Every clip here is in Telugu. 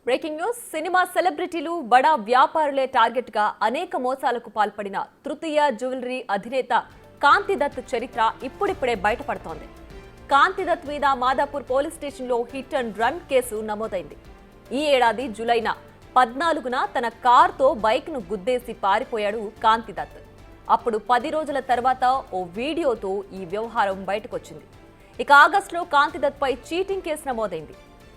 బ్రేకింగ్ న్యూస్ సినిమా సెలబ్రిటీలు బడా వ్యాపారులే టార్గెట్ గా అనేక మోసాలకు పాల్పడిన తృతీయ జ్యువెలరీ అధినేత కాంతి దత్ చరిత్ర ఇప్పుడిప్పుడే బయటపడుతోంది. కాంతి దత్ మీద మాదాపూర్ పోలీస్ స్టేషన్లో హిట్ అండ్ రన్ కేసు నమోదైంది. ఈ ఏడాది జూలైన 14న తన కార్తో బైక్ను గుద్దేసి పారిపోయాడు కాంతి దత్. అప్పుడు 10 రోజుల తర్వాత ఓ వీడియోతో ఈ వ్యవహారం బయటకొచ్చింది. ఇక ఆగస్టులో కాంతి దత్ పై చీటింగ్ కేసు నమోదైంది.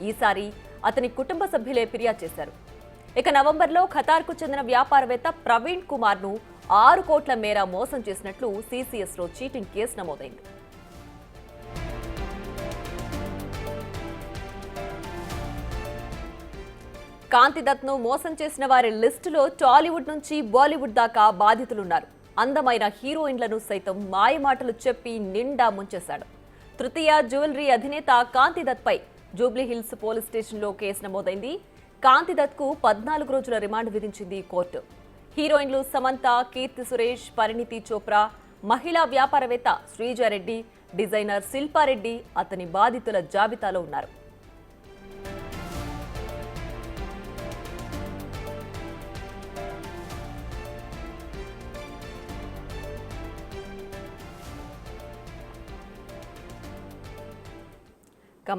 ఈసారి అతని కుటుంబ సభ్యులే ఫిర్యాదు చేశారు. ఇక నవంబర్లో ఖతార్కు చెందిన వ్యాపారవేత్త ప్రవీణ్ కుమార్ ను 6 కోట్ల మేర మోసం చేసినట్లు సిసిఎస్ లో చీటింగ్ కేసు నమోదైంది. కాంతి దత్ ను మోసం చేసిన వారి లిస్టులో టాలీవుడ్ నుంచి బాలీవుడ్ దాకా బాధితులున్నారు. అందమైన హీరోయిన్లను సైతం మాయమాటలు చెప్పి నిండా ముంచేశాడు. తృతీయ జ్యువెలరీ అధినేత కాంతి దత్ పై జూబ్లీహిల్స్ పోలీస్ స్టేషన్లో కేసు నమోదైంది. కాంతి దత్ కు 14 రోజుల రిమాండ్ విధించింది కోర్టు. హీరోయిన్లు సమంత, కీర్తి సురేష్, పరిణితి చోప్రా, మహిళా వ్యాపారవేత్త శ్రీజారెడ్డి, డిజైనర్ శిల్పారెడ్డి అతని బాధితుల జాబితాలో ఉన్నారు.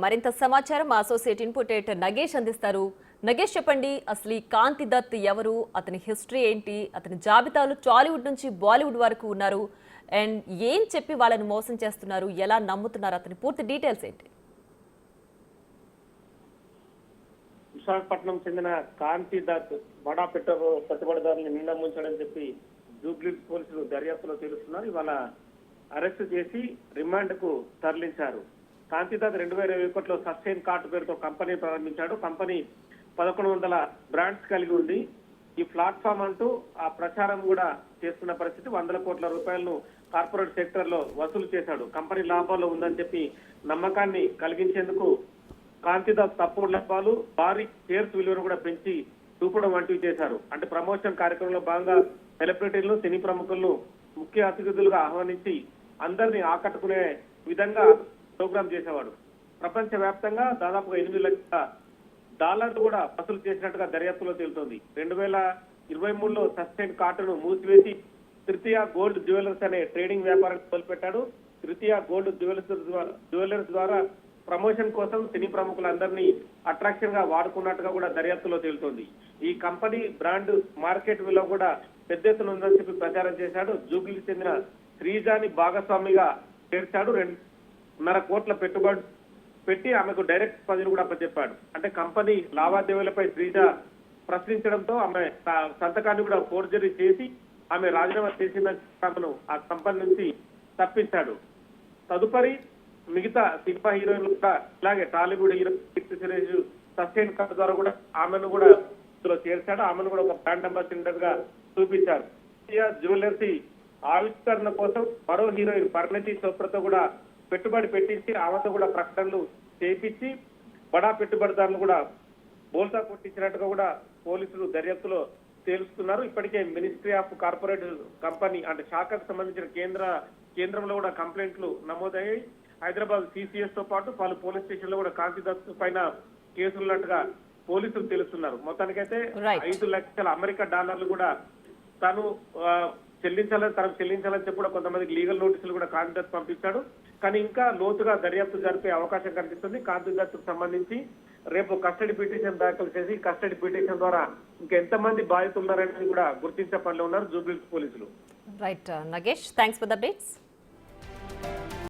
మరింత సమాచారం మా అసోసియేట్ ఇన్పుట్ ఎడిటర్ నగేష్ అందిస్తారు. నగేష్, చెప్పండి, అసలు ఈ కాంతి దత్ ఎవరు, అతని హిస్టరీ ఏంటి, అతని జాబితాలు టాలీవుడ్ నుంచి బాలీవుడ్ వరకు ఉన్నారు, అండ్ ఏం చెప్పి వాళ్ళని మోసం చేస్తున్నారు, ఎలా నమ్ముతున్నారు, అతని పూర్తి డీటెయిల్స్ ఏంటి? విశాఖపట్నం చెందిన కాంతి దత్ బడా పెట్టుబడిదారులను నిండా ముంచాడని చెప్పి జూబ్లీ పోలీసులు దర్యాప్తులో తెలుస్తున్నారు. ఇవాళ అరెస్టు చేసి రిమాండ్ కు తరలించారు. కాంతి దత్ 2021లో సస్టైన్ కార్ట్ పేరుతో కంపెనీ ప్రారంభించాడు. కంపెనీ 1100 బ్రాండ్స్ కలిగి ఉంది. ఈ ప్లాట్ఫామ్ అంటూ ఆ ప్రచారం కూడా చేస్తున్న పరిస్థితి. 100 కోట్ల రూపాయలను కార్పొరేట్ సెక్టర్ లో వసూలు చేశాడు. కంపెనీ లాభాల్లో ఉందని చెప్పి నమ్మకాన్ని కలిగించేందుకు కాంతి దత్ తప్పుడు లాభాలు, భారీ షేర్స్ విలువను కూడా పెంచి చూపడం వంటివి చేశారు. అంటే ప్రమోషన్ కార్యక్రమంలో భాగంగా సెలబ్రిటీలను, సినీ ప్రముఖులను ముఖ్య అతిథులుగా ఆహ్వానించి అందరినీ ఆకట్టుకునే విధంగా ప్రోగ్రామ్ చేసేవాడు. ప్రపంచ వ్యాప్తంగా దాదాపుగా $8 లక్షల కూడా వసూలు చేసినట్టుగా దర్యాప్తులో తేలుతోంది. 2023లో సస్టైన్ కార్డును మూసివేసి తృతీయ గోల్డ్ జ్యువెలర్స్ అనే ట్రేడింగ్ వ్యాపారం మొదలుపెట్టాడు. తృతీయ గోల్డ్ జ్యువెలర్స్ ద్వారా ప్రమోషన్ కోసం సినీ ప్రముఖులందరినీ అట్రాక్షన్ గా వాడుకున్నట్టుగా కూడా దర్యాప్తులో తేలుతోంది. ఈ కంపెనీ బ్రాండ్ మార్కెట్ విలువ కూడా పెద్ద ఎత్తున ఉందని చెప్పి ప్రచారం చేశాడు. జూబ్లీకి చెందిన శ్రీజాని భాగస్వామిగా చేర్చాడు. 2.5 కోట్ల పెట్టుబడి పెట్టి ఆమెకు డైరెక్ట్ పదవిని కూడా అప్పచెప్పాడు. అంటే కంపెనీ లావాదేవీలపై శ్రీజ ప్రశ్నించడంతో ఆమె సంతకాన్ని కూడా ఫోర్జరీ చేసి ఆమె రాజీనామా చేసిందని ఆమెను ఆ కంపెనీ నుంచి తప్పించాడు. తదుపరి మిగతా సినిమా హీరోయిన్లు కూడా ఇలాగే Tollywood hero Keerthy Suresh sustain card ద్వారా కూడా ఆమెను కూడా చేర్చాడు. ఆమెను కూడా ఒక బ్రాండ్ అంబాసిడర్ గా చూపించారు. జ్యువెలర్స్ ఆవిష్కరణ కోసం మరో హీరోయిన్ పరిణితి చోప్రాతో కూడా పెట్టుబడి పెట్టించి ఆమెతో కూడా ప్రకటనలు చేయించి బడా పెట్టుబడిదారులు కూడా బోల్తా కొట్టించినట్టుగా కూడా పోలీసులు దర్యాప్తులో తేలుస్తున్నారు. ఇప్పటికే మినిస్ట్రీ ఆఫ్ కార్పొరేట్ కంపెనీ అంటే శాఖకు సంబంధించిన కేంద్రంలో కూడా కంప్లైంట్లు నమోదయ్యాయి. హైదరాబాద్ సిసిఎస్ తో పాటు పలు పోలీస్ స్టేషన్ లో కూడా కాంతి దత్ పైన కేసులున్నట్టుగా పోలీసులు తెలుస్తున్నారు. మొత్తానికైతే $5 లక్షల అమెరికా కూడా తనకు చెల్లించాలని చెప్పి కూడా కొంతమందికి లీగల్ నోటీసులు కూడా కాంతి దత్ పంపించాడు. కానీ ఇంకా లోతుగా దర్యాప్తు జరిపే అవకాశం కనిపిస్తుంది. కాంతి దత్ కు సంబంధించి రేపు కస్టడీ పిటిషన్ దాఖలు చేసి కస్టడీ పిటిషన్ ద్వారా ఇంకెంతమంది బాధితులు ఉన్నారని కూడా గుర్తించే పనిలో ఉన్నారు జూబ్లీ పోలీసులు. Right Nagesh, thanks for the updates.